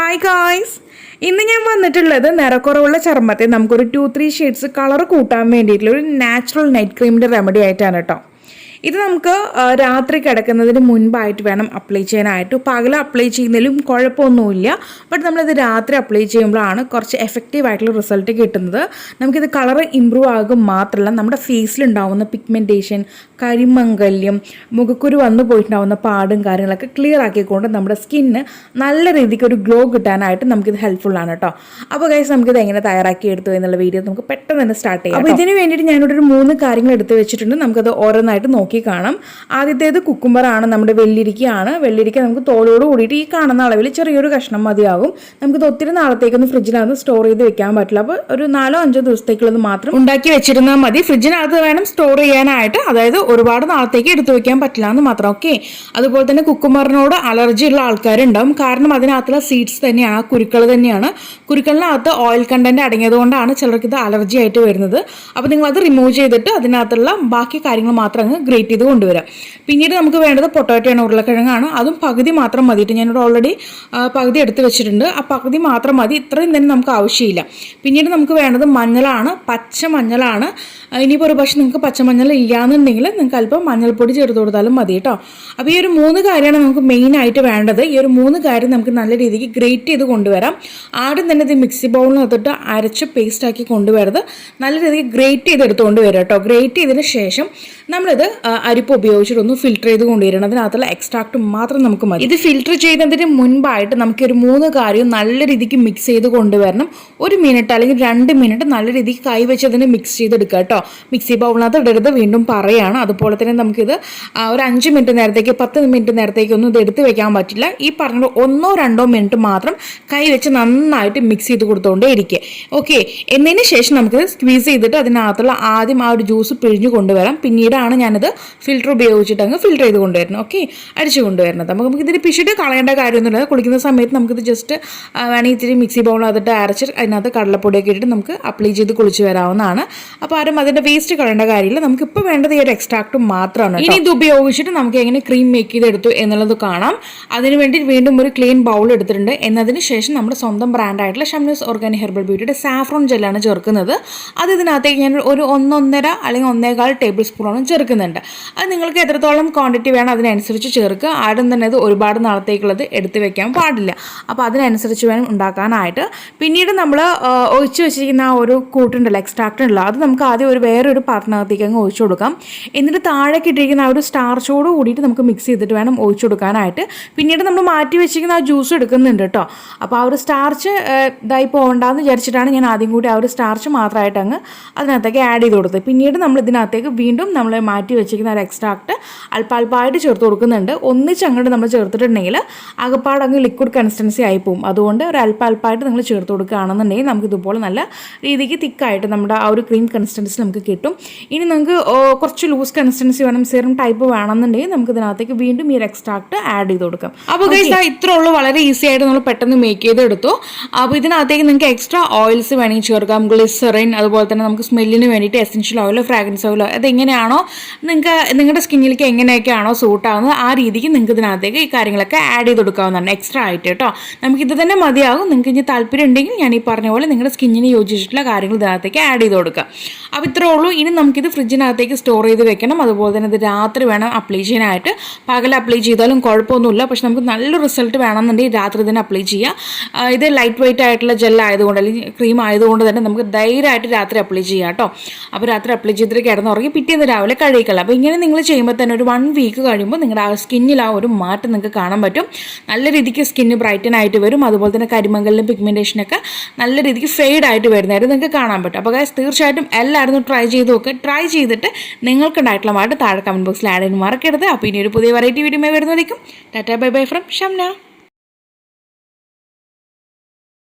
Hi guys, ഇന്ന് ഞാൻ വന്നിട്ടുള്ളത് നിറക്കുറവുള്ള ചർമ്മത്തെ നമുക്കൊരു 2-3 ഷെയ്ഡ്സ് കളർ കൂട്ടാൻ വേണ്ടിയിട്ടുള്ള ഒരു നാച്ചുറൽ നൈറ്റ് ക്രീമിൻ്റെ റെമഡി ആയിട്ടാണ് കേട്ടോ. ഇത് നമുക്ക് രാത്രി കിടക്കുന്നതിന് മുൻപായിട്ട് വേണം അപ്ലൈ ചെയ്യാനായിട്ട്. പകൽ അപ്ലൈ ചെയ്യുന്നതിലും കുഴപ്പമൊന്നുമില്ല, ബട്ട് നമ്മളിത് രാത്രി അപ്ലൈ ചെയ്യുമ്പോഴാണ് കുറച്ച് എഫക്റ്റീവ് ആയിട്ടുള്ള റിസൾട്ട് കിട്ടുന്നത്. നമുക്കിത് കളർ ഇമ്പ്രൂവ് ആകും മാത്രമല്ല, നമ്മുടെ ഫേസിലുണ്ടാവുന്ന പിഗ്മെൻറ്റേഷൻ, കരിമംഗല്യം, മുഖക്കുരു വന്നു പോയിട്ടുണ്ടാവുന്ന പാടും കാര്യങ്ങളൊക്കെ ക്ലിയർ ആക്കിക്കൊണ്ട് നമ്മുടെ സ്കിന്നിന് നല്ല രീതിക്ക് ഒരു ഗ്ലോ കിട്ടാനായിട്ട് നമുക്കിത് ഹെൽപ്ഫുള്ളാണ് കേട്ടോ. അപ്പോൾ ഗൈസ്, നമുക്കിത് എങ്ങനെ തയ്യാറാക്കി എടുത്തു എന്നുള്ള വീഡിയോ നമുക്ക് പെട്ടെന്ന് തന്നെ സ്റ്റാർട്ട് ചെയ്യാം. അപ്പോൾ ഇതിന് വേണ്ടിയിട്ട് ഞാനിവിടെ ഒരു 3 കാര്യങ്ങൾ എടുത്ത് വെച്ചിട്ടുണ്ട്. നമുക്കത് ഓരോന്നായിട്ട് നോക്കി കാണാം. ആദ്യത്തേത് കുക്കുംബറാണ്, നമ്മുടെ വെള്ളിരിക്കയാണ്. വെള്ളിരിക്ക നമുക്ക് തോലോട് കൂടിയിട്ട് ഈ കാണുന്ന അളവിൽ ചെറിയൊരു കഷ്ണം മതിയാകും. നമുക്കിത് ഒത്തിരി നാളത്തേക്കൊന്നും ഫ്രിഡ്ജിനകത്ത് സ്റ്റോർ ചെയ്ത് വെക്കാൻ പറ്റില്ല. അപ്പോൾ ഒരു 4-5 ദിവസത്തേക്കുള്ളത് മാത്രം ഉണ്ടാക്കി വെച്ചിരുന്നാൽ മതി. ഫ്രിഡ്ജിനകത്ത് വേണം സ്റ്റോർ ചെയ്യാനായിട്ട്, അതായത് ഒരുപാട് നാളത്തേക്ക് എടുത്തു വെക്കാൻ പറ്റില്ല എന്ന് മാത്രം. ഓക്കെ, അതുപോലെ തന്നെ കുക്കുംബറിനോട് അലർജി ഉള്ള ആൾക്കാരുണ്ടാവും. കാരണം അതിനകത്തുള്ള സീഡ്സ് തന്നെയാണ്, ആ കുരുക്കൾ തന്നെയാണ്. കുരുക്കളിനകത്ത് ഓയിൽ കണ്ടന്റ് അടങ്ങിയതുകൊണ്ടാണ് ചിലർക്ക് ഇത് അലർജി ആയിട്ട് വരുന്നത്. അപ്പോൾ നിങ്ങളത് റിമൂവ് ചെയ്തിട്ട് അതിനകത്തുള്ള ബാക്കി കാര്യങ്ങൾ മാത്രം അങ്ങ് ഗ്രേറ്റ് ചെയ്ത് കൊണ്ടുവരാം. പിന്നീട് നമുക്ക് വേണ്ടത് പൊട്ടാറ്റോയാണ്, ഉരുളക്കിഴങ്ങാണ്. അതും പകുതി മാത്രം മതിയിട്ട് ഞാനിവിടെ ഓൾറെഡി പകുതി എടുത്ത് വെച്ചിട്ടുണ്ട്. ആ പകുതി മാത്രം മതി, ഇത്രയും തന്നെ നമുക്ക് ആവശ്യമില്ല. പിന്നീട് നമുക്ക് വേണ്ടത് മഞ്ഞളാണ്, പച്ച മഞ്ഞളാണ്. ഇനിയിപ്പോൾ ഒരു പക്ഷേ നിങ്ങൾക്ക് പച്ചമഞ്ഞൾ ഇല്ലയെന്നുണ്ടെങ്കിൽ നിങ്ങൾക്ക് അല്പം മഞ്ഞൾപ്പൊടി ചേർത്ത് കൊടുത്താലും മതി കേട്ടോ. അപ്പോൾ ഈ ഒരു 3 കാര്യമാണ് നമുക്ക് മെയിനായിട്ട് വേണ്ടത്. ഈ ഒരു 3 കാര്യം നമുക്ക് നല്ല രീതിക്ക് ഗ്രേറ്റ് ചെയ്ത് കൊണ്ടുവരാം. ആദ്യം തന്നെ ഇത് മിക്സി ബൗളിനകത്തിട്ട് അരച്ച് പേസ്റ്റ് ആക്കി കൊണ്ടുവരുന്നത് നല്ല രീതിക്ക് ഗ്രേറ്റ് ചെയ്തെടുത്തുകൊണ്ട് വരാം കേട്ടോ. ഗ്രേറ്റ് ചെയ്തതിന് ശേഷം നമ്മളിത് അരിപ്പ് ഉപയോഗിച്ചിട്ടൊന്ന് ഫിൽറ്റർ ചെയ്ത് കൊണ്ടുവരണം. അതിനകത്തുള്ള എക്സ്ട്രാക്ട് മാത്രം നമുക്ക് മതി. ഇത് ഫിൽറ്റർ ചെയ്യുന്നതിന് മുൻപായിട്ട് നമുക്ക് ഒരു 3 കാര്യം നല്ല രീതിക്ക് മിക്സ് ചെയ്ത് കൊണ്ടുവരണം. 1 മിനിറ്റ് അല്ലെങ്കിൽ 2 മിനിറ്റ് നല്ല രീതിക്ക് കൈവച്ചതിന് മിക്സ് ചെയ്തെടുക്കുക കേട്ടോ. മിക്സി ബൗളിനകത്ത് ഇടരുത്, വീണ്ടും പറയുകയാണ്. അതുപോലെ തന്നെ നമുക്കിത് ഒരു 5 മിനിറ്റ് നേരത്തേക്ക് 10 മിനിറ്റ് നേരത്തേക്കൊന്നും ഇത് എടുത്ത് വെക്കാൻ പറ്റില്ല. ഈ പറഞ്ഞ 1-2 മിനിറ്റ് മാത്രം കൈവച്ച് നന്നായിട്ട് മിക്സ് ചെയ്ത് കൊടുത്തുകൊണ്ടേ ഇരിക്കുക. ഓക്കെ, എന്നതിന് ശേഷം നമുക്ക് സ്ക്വീസ് ചെയ്തിട്ട് അതിനകത്തുള്ള ആദ്യം ആ ഒരു ജ്യൂസ് പിഴിഞ്ഞു കൊണ്ടുവരാം. പിന്നീടാണ് ഞാനിത് ഫിൽറ്റർ ഉപയോഗിച്ചിട്ട് അങ്ങ് ഫിൽറ്റർ ചെയ്ത് കൊണ്ടുവരണം. ഓക്കെ, അടിച്ചു കൊണ്ടുവരുന്നത്. നമുക്ക് ഇതിന് പിശിട്ട് കളയേണ്ട കാര്യമൊന്നുമില്ല. കുളിക്കുന്ന സമയത്ത് നമുക്കിത് ജസ്റ്റ് വേണമെങ്കിൽ ഇത്തിരി മിക്സി ബൗളിനകത്തിട്ട് അരച്ച് അതിനകത്ത് കടലപ്പൊടിയൊക്കെ ഇട്ടിട്ട് നമുക്ക് അപ്ലൈ ചെയ്ത് കുളിച്ച് വരാവുന്നതാണ്. അപ്പോൾ ആരും അതിൻ്റെ വേസ്റ്റ് കളയേണ്ട കാര്യമില്ല. നമുക്കിപ്പോൾ വേണ്ടത് ഈ ഒരു എക്സ്ട്രാക്ട് മാത്രമാണ്. ഇനി ഇത് ഉപയോഗിച്ചിട്ട് നമുക്ക് എങ്ങനെ ക്രീം മേക്ക് ചെയ്തെടുത്തു എന്നുള്ളത് കാണാം. അതിനുവേണ്ടി വീണ്ടും ഒരു ക്ലീൻ ബൗൾ എടുത്തിട്ടുണ്ട്. എന്നതിന് ശേഷം നമ്മുടെ സ്വന്തം ബ്രാൻഡായിട്ടുള്ള ഷംനൂസ് ഓർഗാനി ഹെർബൽ ബ്യൂട്ടിയുടെ സാഫ്രോൺ ജെല്ലാണ് ചേർക്കുന്നത്. അത് ഇതിനകത്തേക്ക് ഞാൻ ഒരു 1-1.5 അല്ലെങ്കിൽ 1.25 ടേബിൾ സ്പൂണോളം ചേർക്കുന്നുണ്ട്. അത് നിങ്ങൾക്ക് എത്രത്തോളം ക്വാണ്ടിറ്റി വേണം അതിനനുസരിച്ച് ചേർക്കുക. ആരും തന്നെ അത് ഒരുപാട് നാളത്തേക്കുള്ളത് എടുത്ത് വെക്കാൻ പാടില്ല. അപ്പോൾ അതിനനുസരിച്ച് വേണം ഉണ്ടാക്കാനായിട്ട്. പിന്നീട് നമ്മൾ ഒഴിച്ച് വെച്ചിരിക്കുന്ന ആ ഒരു കൂട്ടുണ്ടല്ലോ, എക്സ്ട്രാക്ട് ഉണ്ടല്ലോ, അത് നമുക്ക് ആദ്യം വേറൊരു പാത്രത്തിനകത്തേക്ക് അങ്ങ് ഒഴിച്ചു കൊടുക്കാം. എന്നിട്ട് താഴേക്ക് ഇട്ടിരിക്കുന്ന ആ ഒരു സ്റ്റാർച്ചോട് കൂടിയിട്ട് നമുക്ക് മിക്സ് ചെയ്തിട്ട് വേണം ഒഴിച്ചു കൊടുക്കാനായിട്ട്. പിന്നീട് നമ്മൾ മാറ്റി വെച്ചിരിക്കുന്ന ആ ജ്യൂസ് എടുക്കുന്നുണ്ട് കേട്ടോ. അപ്പോൾ ആ ഒരു സ്റ്റാർച്ച് ഇതായി പോകണ്ടെന്ന് വിചാരിച്ചിട്ടാണ് ഞാൻ ആദ്യം കൂടി ആ ഒരു സ്റ്റാർച്ച് മാത്രമായിട്ട് അങ്ങ് അതിനകത്തേക്ക് ആഡ് ചെയ്ത് കൊടുത്തത്. പിന്നീട് നമ്മൾ ഇതിനകത്തേക്ക് വീണ്ടും നമ്മൾ മാറ്റി വെച്ചിരിക്കുന്ന ഒരു എക്സ്ട്രാക്ട് അല്പാൽപ്പായിട്ട് ചേർത്ത് കൊടുക്കുന്നുണ്ട്. ഒന്നിച്ച് അങ്ങോട്ട് നമ്മൾ ചേർത്തിട്ടുണ്ടെങ്കിൽ അകപ്പാട് അങ്ങ് ലിക്വിഡ് കൺസിസ്റ്റൻസി ആയി പോകും. അതുകൊണ്ട് ഒരു അല്പാൽപ്പായിട്ട് നിങ്ങൾ ചേർത്ത് കൊടുക്കുകയാണെന്നുണ്ടെങ്കിൽ നമുക്ക് ഇതുപോലെ നല്ല രീതിക്ക് തിക്കായിട്ട് നമ്മുടെ ആ ഒരു ക്രീം കൺസിസ്റ്റൻസി നമുക്ക് കിട്ടും. ഇനി നമുക്ക് കുറച്ച് ലൂസ് കൺസിസ്റ്റൻസി വേണം, സിറം ടൈപ്പ് വേണമെന്നുണ്ടെങ്കിൽ നമുക്ക് ഇതിനകത്തേക്ക് വീണ്ടും ഈ ഒരു എക്സ്ട്രാക്ട് ആഡ് ചെയ്ത് കൊടുക്കാം. അപ്പോൾ ഗൈസ്, ഇത്രേ ഉള്ളൂ. വളരെ ഈസി ആയിട്ട് നമ്മൾ പെട്ടെന്ന് മേക്ക് ചെയ്തെടുത്തു. അപ്പോൾ ഇതിനകത്തേക്ക് നിങ്ങൾക്ക് എക്സ്ട്രാ ഓയിൽസ് വേണമെങ്കിൽ ചേർക്കാം, ഗ്ലിസറിൻ, അതുപോലെ തന്നെ നമുക്ക് സ്മെല്ലിന് വേണ്ടിയിട്ട് എസെൻഷ്യൽ ഓയിലോ ഫ്രാഗ്രൻസ് ഓയിലോ അതെങ്ങനെയാണോ നിങ്ങൾക്ക് നിങ്ങളുടെ സ്കിന്നിലേക്ക് എങ്ങനെയൊക്കെയാണോ സൂട്ട് ആവുന്നത് ആ രീതിക്ക് നിങ്ങൾക്ക് ഇതിനകത്തേക്ക് ഈ കാര്യങ്ങളൊക്കെ ആഡ് ചെയ്ത് കൊടുക്കാവുന്നതാണ് എക്സ്ട്രാ ആയിട്ട് കേട്ടോ. നമുക്കിത് തന്നെ മതിയാകും. നിങ്ങൾക്ക് ഇനി താല്പര്യം ഉണ്ടെങ്കിൽ ഞാൻ ഈ പറഞ്ഞ പോലെ നിങ്ങളുടെ സ്കിന്നിന് യോജിച്ചിട്ടുള്ള കാര്യങ്ങൾ ഇതിനകത്തേക്ക് ആഡ് ചെയ്ത് കൊടുക്കുക. അപ്പോൾ ഇത്രേ ഉള്ളൂ. ഇനി നമുക്കിത് ഫ്രിഡ്ജിനകത്തേക്ക് സ്റ്റോർ ചെയ്ത് വെക്കണം. അതുപോലെ തന്നെ ഇത് രാത്രി വേണം അപ്ലൈ ചെയ്യാനായിട്ട്. പകൽ അപ്ലൈ ചെയ്താലും കുഴപ്പമൊന്നുമില്ല, പക്ഷെ നമുക്ക് നല്ല റിസൾട്ട് വേണമെന്നുണ്ടെങ്കിൽ രാത്രി തന്നെ അപ്ലൈ ചെയ്യുക. ഇത് ലൈറ്റ് വെയിറ്റ് ആയിട്ടുള്ള ജെൽ ആയതുകൊണ്ട് അല്ലെങ്കിൽ ക്രീം ആയതുകൊണ്ട് തന്നെ നമുക്ക് ധൈര്യമായിട്ട് രാത്രി അപ്ലൈ ചെയ്യാം കേട്ടോ. അപ്പോൾ രാത്രി അപ്ലൈ ചെയ്തിട്ട് കിടന്നുറങ്ങി പിറ്റേന്ന് രാവിലെ കഴുകിക്കളാം. അപ്പോൾ ഇങ്ങനെ നിങ്ങൾ ചെയ്യുമ്പോൾ തന്നെ ഒരു 1 വീക്ക് കഴിയുമ്പോൾ നിങ്ങളുടെ ആ സ്കിന്നിൽ ആ ഒരു മാറ്റം നിങ്ങൾക്ക് കാണാൻ പറ്റും. നല്ല രീതിക്ക് സ്കിന്ന് ബ്രൈറ്റൻ ആയിട്ട് വരും. അതുപോലെ തന്നെ കരിമംഗലിനും പിഗ്മെൻറ്റേഷനൊക്കെ നല്ല രീതിക്ക് ഫെയ്ഡ് ആയിട്ട് വരുന്നതായിട്ട് നിങ്ങൾക്ക് കാണാൻ പറ്റും. അപ്പോൾ ഗൈസ്, തീർച്ചയായിട്ടും എല്ലാവരും ട്രൈ ചെയ്ത് നോക്കുക. ട്രൈ ചെയ്തിട്ട് നിങ്ങൾക്കുണ്ടായിട്ടുള്ള മാറ്റം താഴെ കമൻറ്റ് ബോക്സിൽ ആഡ് ചെയ്യാൻ മറക്കരുത്. അപ്പോൾ ഇനി ഒരു പുതിയ വെറൈറ്റി വീഡിയോ വരുന്നതായിരിക്കും. Tata, bye bye from Shamna.